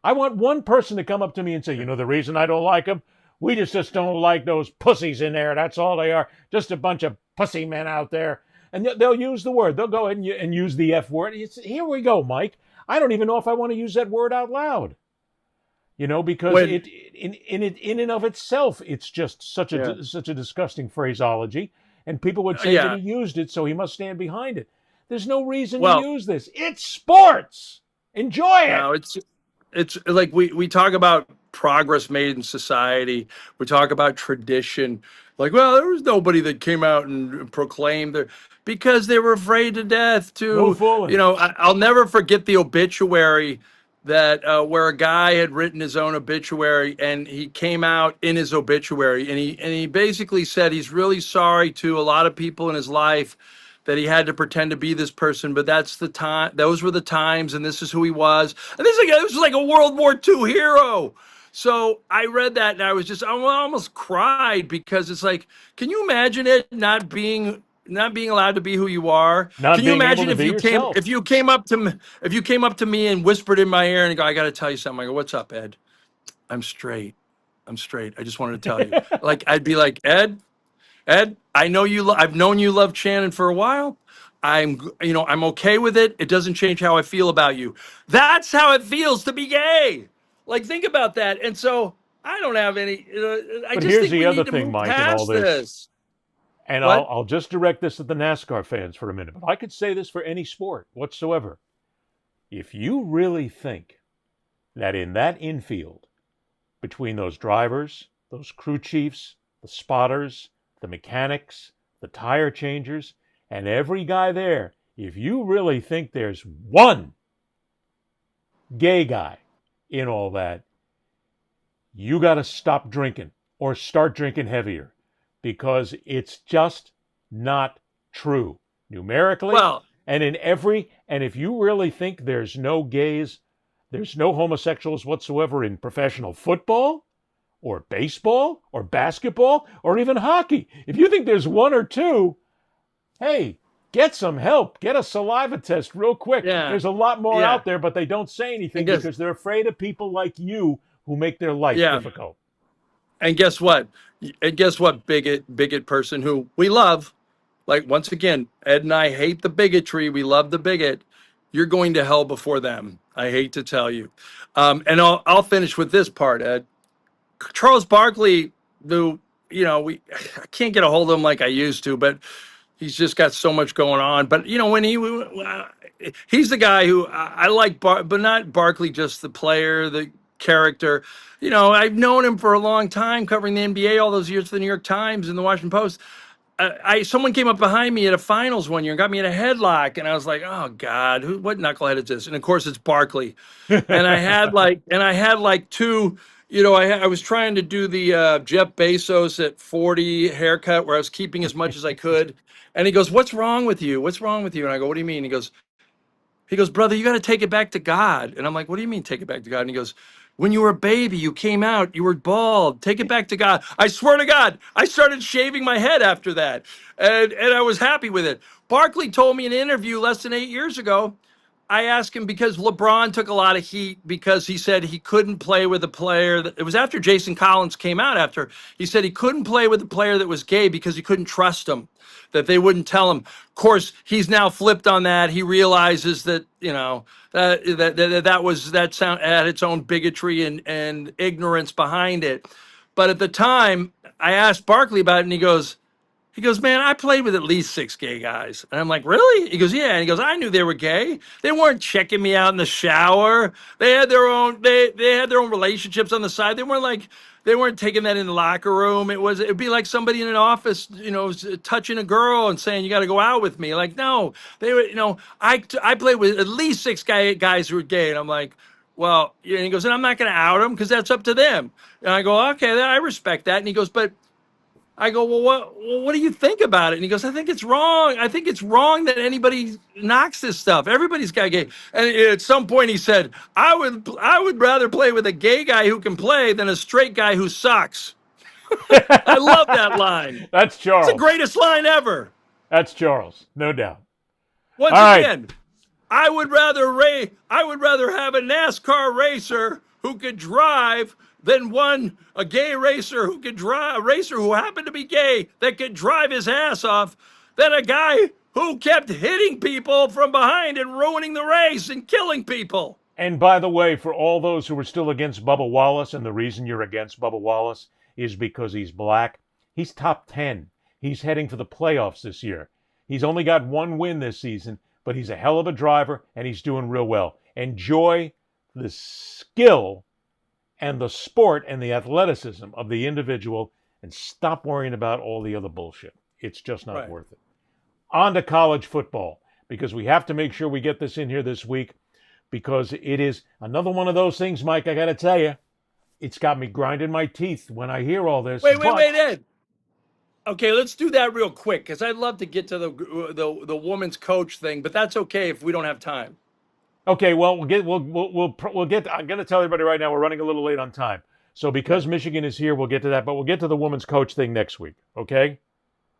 I want one person to come up to me and say, the reason I don't like them? We just don't like those pussies in there. That's all they are. Just a bunch of pussy men out there. And they'll use the word. They'll go ahead and use the F word. Here we go, Mike. I don't even know if I want to use that word out loud. Because in and of itself, it's just such a disgusting phraseology. And people would say that he used it, so he must stand behind it. There's no reason to use this. It's sports. Enjoy it. No, it's like we talk about progress made in society. We talk about tradition. Like, well, there was nobody that came out and proclaimed because they were afraid to death to, No fooling. I'll never forget the obituary that where a guy had written his own obituary, and he came out in his obituary and he basically said he's really sorry to a lot of people in his life that he had to pretend to be this person, but that's the time. Those were the times, and this is who he was. And this was like a World War II hero. So I read that, and I almost cried because it's like, can you imagine it not being allowed to be who you are? Can you imagine if you came up to me and whispered in my ear and go, I got to tell you something. I go, what's up, Ed? I'm straight. I just wanted to tell you. Like, I'd be like, Ed, Ed, I know you. I've known you love Shannon for a while. I'm okay with it. It doesn't change how I feel about you. That's how it feels to be gay. Like, think about that. And so I don't have any. I But just here's think the we other need to thing, move Mike, in all past this. this. And What? I'll just direct this at the NASCAR fans for a minute. But I could say this for any sport whatsoever. If you really think that in that infield, between those drivers, those crew chiefs, the spotters, the mechanics, the tire changers, and every guy there, if you really think there's one gay guy in all that, you got to stop drinking or start drinking heavier, because it's just not true numerically. Well, and if you really think there's no gays, there's no homosexuals whatsoever in professional football or baseball or basketball or even hockey, if you think there's one or two, hey, get some help. Get a saliva test real quick. Yeah. There's a lot more Yeah. out there, but they don't say anything because they're afraid of people like you who make their life difficult. And guess what? Bigot person who we love. Like, once again, Ed and I hate the bigotry. We love the bigot. You're going to hell before them. I hate to tell you. And I'll finish with this part, Ed. Charles Barkley, who, I can't get a hold of him like I used to, but he's just got so much going on. But, when he's the guy who I like, but not Barkley, just the player, the character. I've known him for a long time, covering the NBA all those years for the New York Times and the Washington Post. Someone came up behind me at a finals one year and got me in a headlock, and I was like, "Oh God, what knucklehead is this?" And of course, it's Barkley. And I had like two. I was trying to do the Jeff Bezos at 40 haircut, where I was keeping as much as I could. And he goes, "What's wrong with you? What's wrong with you?" And I go, "What do you mean?" He goes, "Brother, you got to take it back to God." And I'm like, "What do you mean take it back to God?" And he goes, "When you were a baby, you came out, you were bald. Take it back to God." I swear to God, I started shaving my head after that. And I was happy with it. Barkley told me in an interview less than 8 years ago, I asked him, because LeBron took a lot of heat because he said he couldn't play with a player. It was after Jason Collins came out after. He said he couldn't play with a player that was gay because he couldn't trust him, that they wouldn't tell him. Of course, he's now flipped on that. He realizes that, that sound had its own bigotry and ignorance behind it. But at the time, I asked Barkley about it, and he goes, "Man, I played with at least 6 gay guys." And I'm like, "Really?" He goes, "Yeah." And he goes, "I knew they were gay. They weren't checking me out in the shower. They had their own relationships on the side. They weren't taking that in the locker room. It'd be like somebody in an office, touching a girl and saying, 'You got to go out with me.' Like, no, they were, I played with at least 6 guys who were gay." And I'm like, "Well," and he goes, "And I'm not going to out them because that's up to them." And I go, "Okay, I respect that." And he goes, "But," I go, what do you think about it?" And he goes, "I think it's wrong. I think it's wrong that anybody knocks this stuff. Everybody's got gay." And at some point he said, I would rather play with a gay guy who can play than a straight guy who sucks." I love that line. That's Charles. It's the greatest line ever. That's Charles, no doubt. Once All again, I would rather have a NASCAR racer who could drive than a gay racer who could drive, a racer who happened to be gay that could drive his ass off, than a guy who kept hitting people from behind and ruining the race and killing people. And by the way, for all those who are still against Bubba Wallace, and the reason you're against Bubba Wallace is because he's black, he's top 10. He's heading for the playoffs this year. He's only got 1 win this season, but he's a hell of a driver, and he's doing real well. Enjoy the skill and the sport and the athleticism of the individual, and stop worrying about all the other bullshit. It's just not worth it. On to college football, because we have to make sure we get this in here this week, because it is another one of those things, Mike, I got to tell you, it's got me grinding my teeth when I hear all this. Wait, Ed. Okay, let's do that real quick, because I'd love to get to the woman's coach thing, but that's okay if we don't have time. Okay, well, we'll get. I'm going to tell everybody right now we're running a little late on time. So because Michigan is here, we'll get to that, but we'll get to the women's coach thing next week, okay?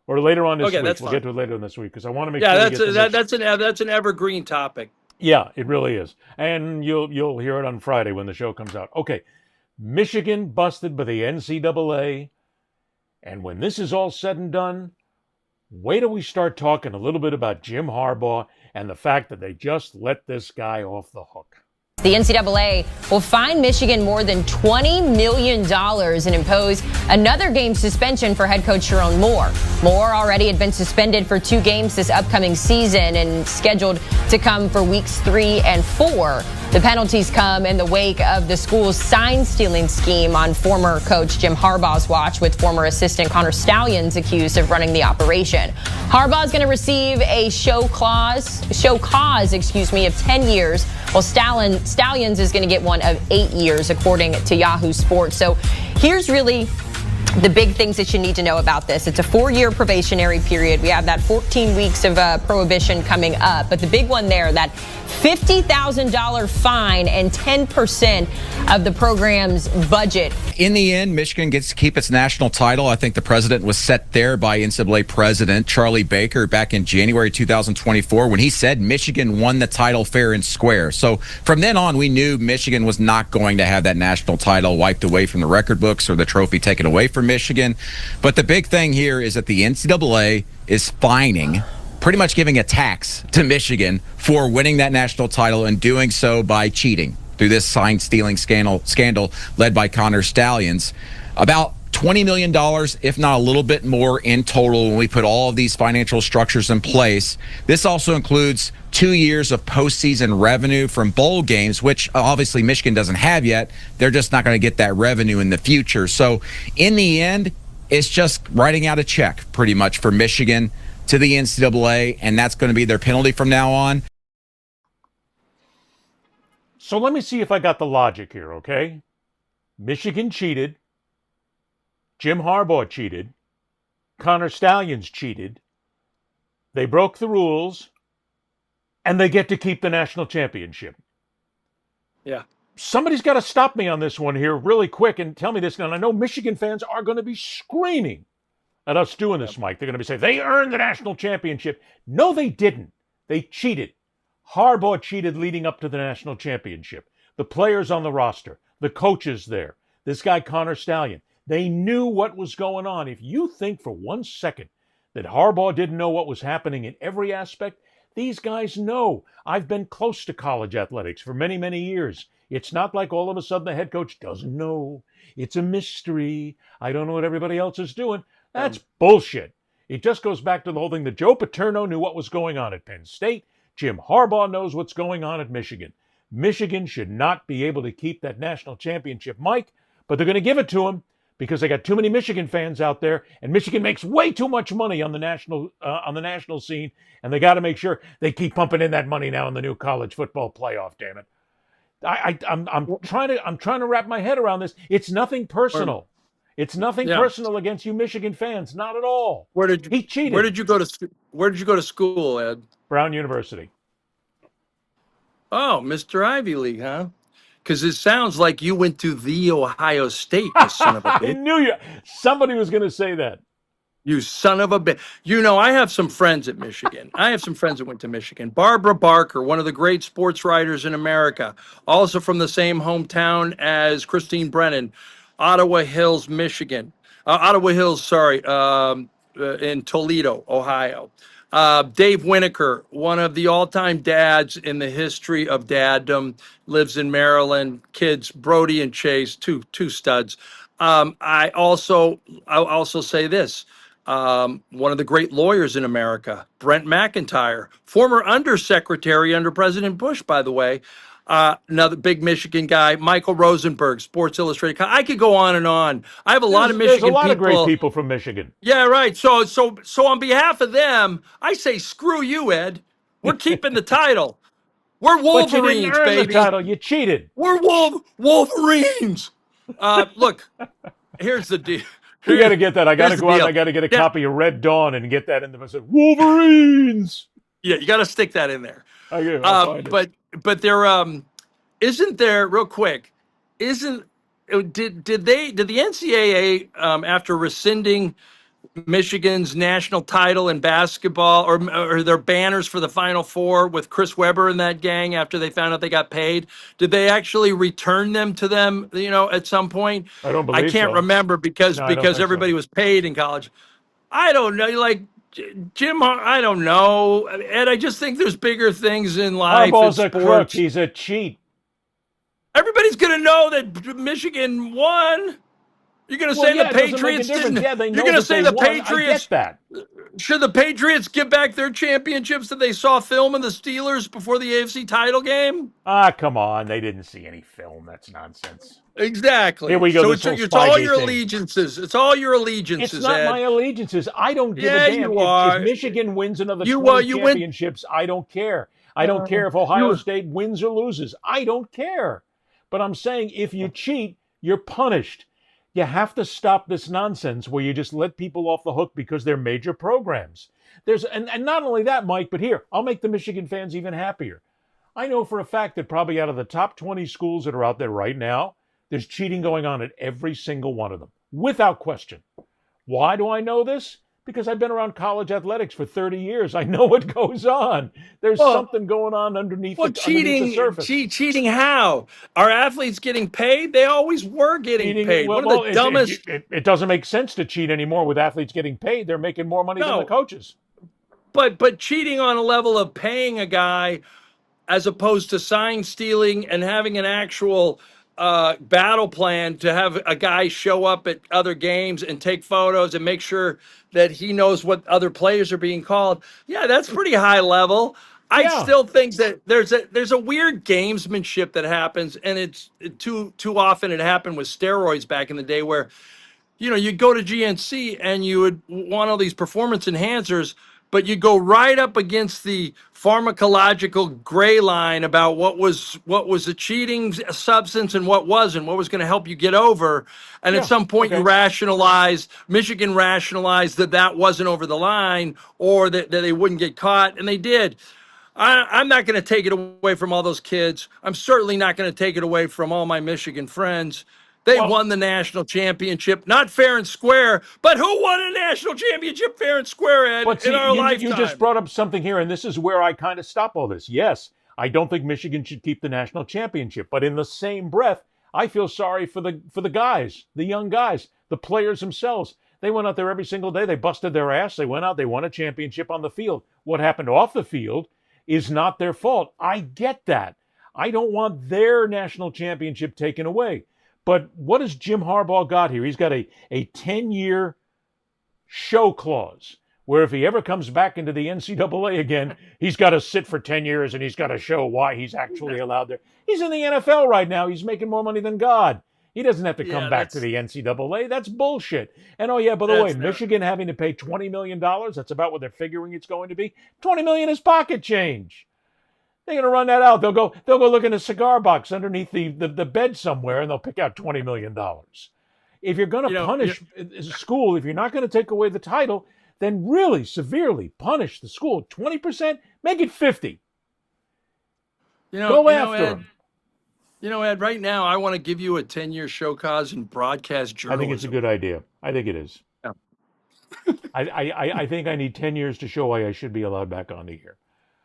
Or later on this week. We'll get to it later on this week because I want to make sure. That's an evergreen topic. Yeah, it really is, and you'll hear it on Friday when the show comes out. Okay, Michigan busted by the NCAA And when this is all said and done, wait till we start talking a little bit about Jim Harbaugh and the fact that they just let this guy off the hook. The NCAA will fine Michigan more than $20 million and impose another game suspension for head coach Sharon Moore. Moore already had been suspended for 2 games this upcoming season and scheduled to come for weeks 3 and 4. The penalties come in the wake of the school's sign-stealing scheme on former coach Jim Harbaugh's watch, with former assistant Connor Stallions accused of running the operation. Harbaugh's going to receive a show cause, of 10 years, while Stallions is going to get one of 8 years, according to Yahoo Sports. So here's really the big things that you need to know about this. It's a 4-year probationary period. We have that 14 weeks of prohibition coming up. But the big one there, that $50,000 fine and 10% of the program's budget. In the end, Michigan gets to keep its national title. I think the precedent was set there by NCAA President Charlie Baker back in January 2024 when he said Michigan won the title fair and square. So from then on, we knew Michigan was not going to have that national title wiped away from the record books or the trophy taken away from Michigan. But the big thing here is that the NCAA is fining, pretty much giving a tax to Michigan for winning that national title and doing so by cheating through this sign-stealing scandal led by Connor Stallions. About $20 million, if not a little bit more in total when we put all of these financial structures in place. This also includes 2 years of postseason revenue from bowl games, which obviously Michigan doesn't have yet. They're just not going to get that revenue in the future. So in the end, it's just writing out a check pretty much for Michigan to the NCAA, and that's going to be their penalty from now on. So let me see if I got the logic here, okay? Michigan cheated. Jim Harbaugh cheated. Connor Stallions cheated. They broke the rules, and they get to keep the national championship. Yeah. Somebody's got to stop me on this one here really quick and tell me this. And I know Michigan fans are going to be screaming at us doing this, Mike. They're going to be saying, they earned the national championship. No, they didn't. They cheated. Harbaugh cheated leading up to the national championship. The players on the roster, the coaches there, this guy Connor Stallion, they knew what was going on. If you think for 1 second that Harbaugh didn't know what was happening in every aspect, these guys know. I've been close to college athletics for many, many years. It's not like all of a sudden the head coach doesn't know. It's a mystery. I don't know what everybody else is doing. That's bullshit. It just goes back to the whole thing that Joe Paterno knew what was going on at Penn State. Jim Harbaugh knows what's going on at Michigan. Michigan should not be able to keep that national championship, Mike, but they're going to give it to them because they got too many Michigan fans out there, and Michigan makes way too much money on the national scene, and they got to make sure they keep pumping in that money now in the new college football playoff. Damn it! I'm trying to wrap my head around this. It's nothing personal. It's nothing personal against you Michigan fans, not at all. He cheated. Where did you go to school, Ed? Brown University. Oh, Mr. Ivy League, huh? Because it sounds like you went to the Ohio State, you son of a bitch. I knew somebody was going to say that. You son of a bitch. You know, I have some friends at Michigan. I have some friends that went to Michigan. Barbara Barker, one of the great sports writers in America, also from the same hometown as Christine Brennan, Ottawa Hills, Michigan. In Toledo, Ohio. Dave Winokur, one of the all-time dads in the history of daddom, lives in Maryland. Kids, Brody and Chase, two studs. I'll also say this. One of the great lawyers in America, Brent McIntyre, former undersecretary under President Bush, by the way. Another big Michigan guy, Michael Rosenberg, Sports Illustrated. I could go on and on. I have a lot of Michigan people. There's a lot of great people from Michigan. Yeah, right. So on behalf of them, I say screw you, Ed. We're keeping the title. We're Wolverines, but you didn't earn baby. The title. You cheated. We're Wolverines. Look, here's the deal. You got to get that. I got to go out and I got to get a copy of Red Dawn and get that in the Wolverines. Yeah, you got to stick that in there. But there isn't there real quick. Did the NCAA after rescinding Michigan's national title in basketball, or their banners for the Final Four with Chris Webber and that gang after they found out they got paid? Did they actually return them to them, at some point? I don't I believe can't so. remember because No, I don't think everybody so. was paid in college. I don't know, like Jim, I don't know. Ed, I just think there's bigger things in life and Harbaugh's a crook. sports. He's a cheat. Everybody's going to know that Michigan won. You're going to Well, say yeah, the it doesn't make a Patriots difference. didn't. Yeah, they You're know going to that say they the won. I Patriots. get that. Should the Patriots give back their championships that they saw film in the Steelers before the AFC title game? Ah, come on. They didn't see any film. That's nonsense. Exactly. Here we go. So This whole it's all Spygate your thing. allegiances. It's all your It's allegiances, not Ed. my allegiances. I don't give Yeah, a damn. you If are. Michigan wins another You 20 went. championships, I don't care. I don't care if Ohio State wins or loses. I don't care. But I'm saying if you cheat, you're punished. You have to stop this nonsense where you just let people off the hook because they're major programs. And not only that, Mike, but here, I'll make the Michigan fans even happier. I know for a fact that probably out of the top 20 schools that are out there right now, there's cheating going on at every single one of them, without question. Why do I know this? Because I've been around college athletics for 30 years. I know what goes on. There's something going on underneath the surface. Cheating how? Are athletes getting paid? They always were getting paid. One of the dumbest. It doesn't make sense to cheat anymore with athletes getting paid. They're making more money than the coaches. But cheating on a level of paying a guy as opposed to sign stealing and having an actual battle plan to have a guy show up at other games and take photos and make sure that he knows what other players are being called. Yeah, that's pretty high level. I still think that there's a weird gamesmanship that happens, and it's too often it happened with steroids back in the day where you'd go to GNC and you would want all these performance enhancers, but you go right up against the pharmacological gray line about what was a cheating substance and what wasn't, what was going to help you get over. And at some point Michigan rationalized that wasn't over the line, or that they wouldn't get caught, and they did. I'm not going to take it away from all those kids. I'm certainly not going to take it away from all my Michigan friends. They won the national championship, not fair and square, but who won a national championship fair and square, Ed, in our lifetime? You just brought up something here, and this is where I kind of stop all this. Yes, I don't think Michigan should keep the national championship, but in the same breath, I feel sorry for the guys, the young guys, the players themselves. They went out there every single day. They busted their ass. They went out. They won a championship on the field. What happened off the field is not their fault. I get that. I don't want their national championship taken away. But what has Jim Harbaugh got here? He's got a 10-year show clause where if he ever comes back into the NCAA again, he's got to sit for 10 years and he's got to show why he's actually allowed there. He's in the NFL right now. He's making more money than God. He doesn't have to come back to the NCAA. That's bullshit. And by the way, Michigan having to pay $20 million, that's about what they're figuring it's going to be. $20 million is pocket change. They're going to run that out. They'll go look in a cigar box underneath the bed somewhere, and they'll pick out $20 million. If you're going to punish a school, if you're not going to take away the title, then really severely punish the school. 20%, make it 50%. Go after them. Ed, right now, I want to give you a 10-year show cause in broadcast journalism. I think it's a good idea. I think it is. Yeah. I think I need 10 years to show why I should be allowed back on the air.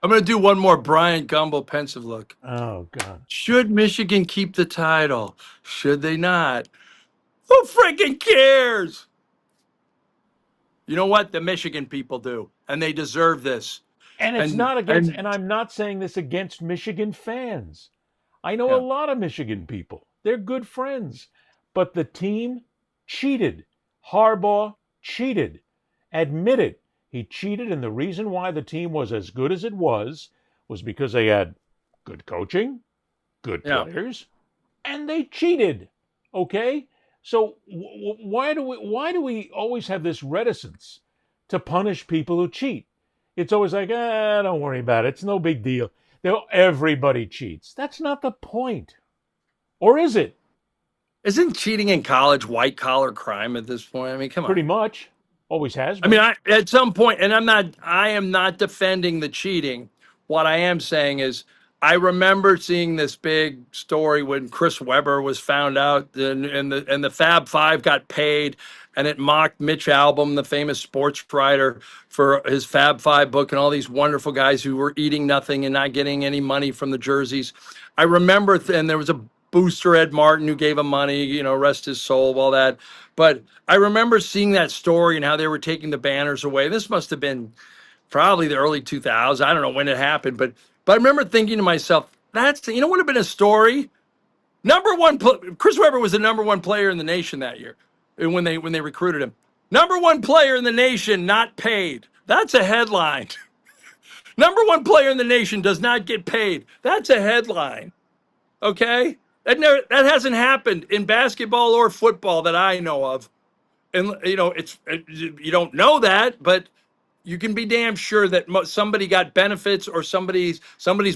I'm going to do one more Brian Gumble pensive look. Oh, God. Should Michigan keep the title? Should they not? Who freaking cares? You know what? The Michigan people do, and they deserve this. And it's not against, and I'm not saying this against Michigan fans. I know a lot of Michigan people. They're good friends. But the team cheated. Harbaugh cheated. Admit it. He cheated, and the reason why the team was as good as it was because they had good coaching, good players, and they cheated. Okay? So why do we always have this reticence to punish people who cheat? It's always like, don't worry about it. It's no big deal. Everybody cheats. That's not the point. Or is it? Isn't cheating in college white-collar crime at this point? I mean, come on. Pretty much. Always has been. I mean, at some point, and I am not defending the cheating. What I am saying is I remember seeing this big story when Chris Webber was found out, and the Fab Five got paid, and it mocked Mitch Albom, the famous sports writer, for his Fab Five book, and all these wonderful guys who were eating nothing and not getting any money from the jerseys. I remember, and there was a booster, Ed Martin, who gave him money, rest his soul, all that. But I remember seeing that story and how they were taking the banners away. This must have been probably the early 2000s. I don't know when it happened, but I remember thinking to myself, would have been a story. Chris Webber was the number one player in the nation that year, and when they recruited him. Number one player in the nation, not paid. That's a headline. Number one player in the nation does not get paid. That's a headline. Okay? That hasn't happened in basketball or football that I know of. And you don't know that, but you can be damn sure that somebody got benefits, or somebody's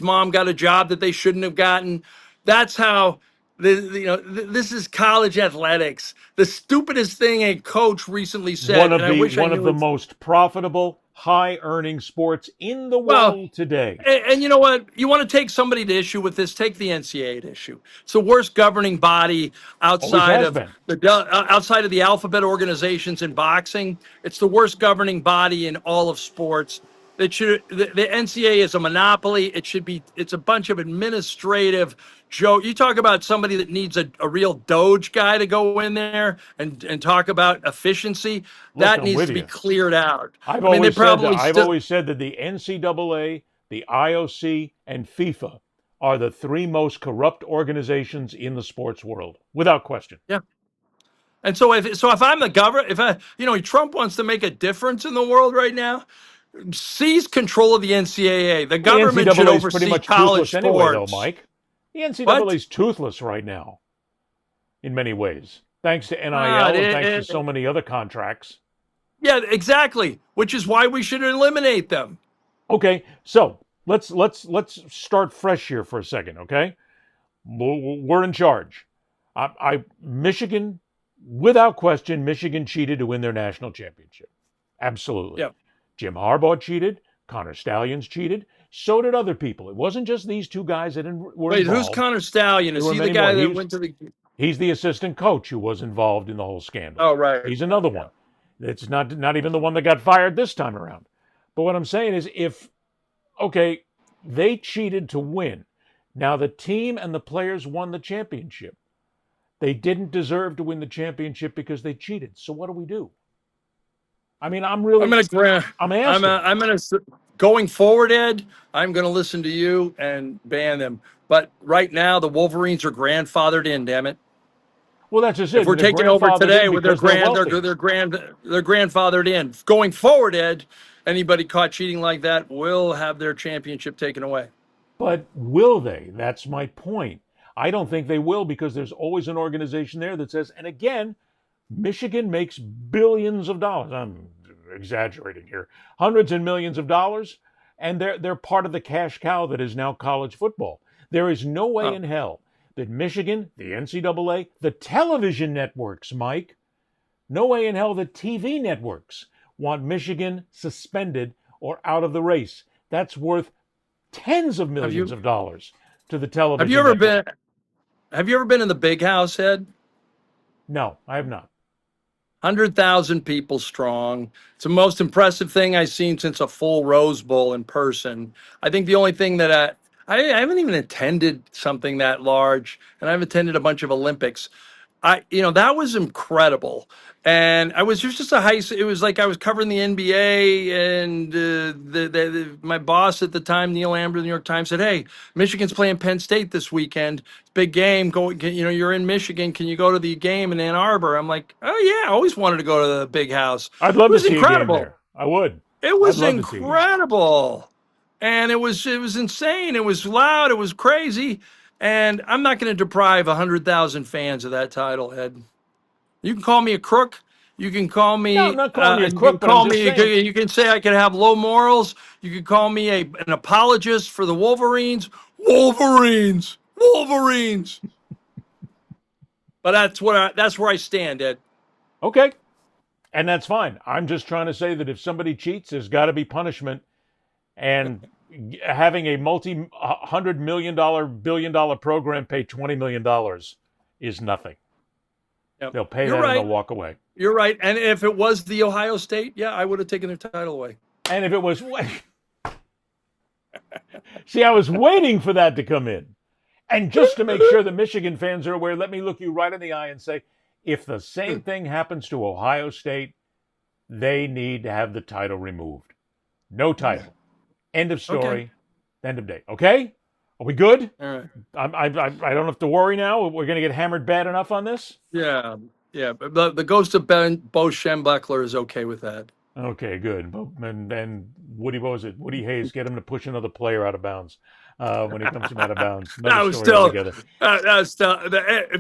mom got a job that they shouldn't have gotten. That's how this is college athletics. The stupidest thing a coach recently said. One of the most profitable, high-earning sports in the world today. And you know what? You want to take somebody to issue with this? Take the NCAA to issue. It's the worst governing body outside of the alphabet organizations in boxing. It's the worst governing body in all of sports. The NCAA is a monopoly. It's a bunch of administrative joke. You talk about somebody that needs a real Doge guy to go in there and talk about efficiency. That needs to be cleared out. I've always said that the NCAA, the IOC, and FIFA are the three most corrupt organizations in the sports world, without question. Yeah. And so if I'm the governor, Trump wants to make a difference in the world right now, seize control of the NCAA. The government should oversee pretty much college sports. Anyway, though, Mike, the NCAA is toothless right now, in many ways, thanks to NIL and thanks to so many other contracts. Yeah, exactly. Which is why we should eliminate them. Okay, so let's start fresh here for a second. Okay, we're in charge. Michigan, without question, Michigan cheated to win their national championship. Absolutely. Yep. Jim Harbaugh cheated. Connor Stallions cheated. So did other people. It wasn't just these two guys that were involved. Who's Connor Stallion? Is he the guy that went to the... He's the assistant coach who was involved in the whole scandal. Oh, right. He's another one. It's not even the one that got fired this time around. But what I'm saying is they cheated to win. Now the team and the players won the championship. They didn't deserve to win the championship because they cheated. So what do we do? I mean, I'm asking. Going forward, Ed, I'm going to listen to you and ban them. But right now, the Wolverines are grandfathered in. Damn it! Well, that's just it. If we're taking over today with they're grandfathered in. Going forward, Ed, anybody caught cheating like that will have their championship taken away. But will they? That's my point. I don't think they will, because there's always an organization there that says, and again, Michigan makes billions of dollars. I'm exaggerating here. Hundreds and millions of dollars, and they're part of the cash cow that is now college football. There is no way in hell that Michigan, the NCAA, the television networks, Mike, no way in hell that TV networks want Michigan suspended or out of the race. That's worth tens of millions of dollars to the television network. Have you ever been in the Big House, Ed? No, I have not. 100,000 people strong. It's the most impressive thing I've seen since a full Rose Bowl in person. I think the only thing that I haven't even attended something that large, and I've attended a bunch of Olympics. That was incredible. And it was like I was covering the NBA, and my boss at the time, Neil Amber, of the New York Times, said, "Hey, Michigan's playing Penn State this weekend. Big game. You're in Michigan. Can you go to the game in Ann Arbor?" I'm like, "Oh yeah, I always wanted to go to the Big House." I'd love to see a game there. I would. It was incredible, and it was insane. It was loud. It was crazy, and I'm not going to deprive 100,000 fans of that title, Ed. You can call me a crook. You can call me. No, I'm not calling you a crook. You can say I can have low morals. You can call me an apologist for the Wolverines. Wolverines. But that's where I stand, Ed. Okay, and that's fine. I'm just trying to say that if somebody cheats, there's got to be punishment. And having a multi-$100 million, billion-dollar program pay $20 million is nothing. Yep. They'll pay You're that right. and they'll walk away. You're right. And if it was the Ohio State, yeah, I would have taken their title away. And if it was... See, I was waiting for that to come in. And just to make sure the Michigan fans are aware, let me look you right in the eye and say, if the same thing happens to Ohio State, they need to have the title removed. No title. End of story. Okay. End of day. Okay? Are we good? All right. I don't have to worry now. We're going to get hammered bad enough on this? Yeah. Yeah. But the ghost of Bo Schembechler is okay with that. Okay, good. And Woody, what was it? Woody Hayes, get him to push another player out of bounds when he comes from out of bounds. If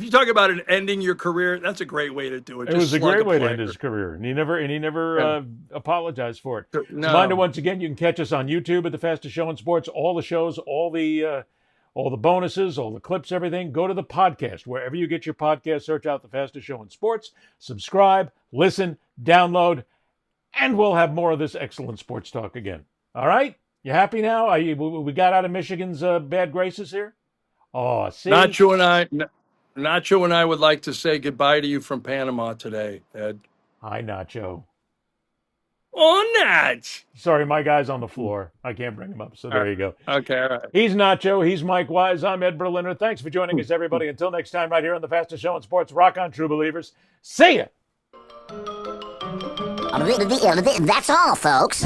you talk about ending your career, that's a great way to do it. It was a great way to end his career, and he never apologized for it. No. Reminder once again, you can catch us on YouTube at the Fastest Show in Sports. All the shows, all the bonuses, all the clips, everything. Go to the podcast wherever you get your podcast. Search out the Fastest Show in Sports. Subscribe, listen, download. And we'll have more of this excellent sports talk again. All right? You happy now? We got out of Michigan's bad graces here? Oh, see? Nacho and I would like to say goodbye to you from Panama today, Ed. Hi, Nacho. Oh, Nat! Sorry, my guy's on the floor. I can't bring him up, so there you go. Okay, all right. He's Nacho. He's Mike Wise. I'm Ed Berliner. Thanks for joining us, everybody. Until next time, right here on the Fastest Show in Sports. Rock on, true believers. See ya! That's all, folks.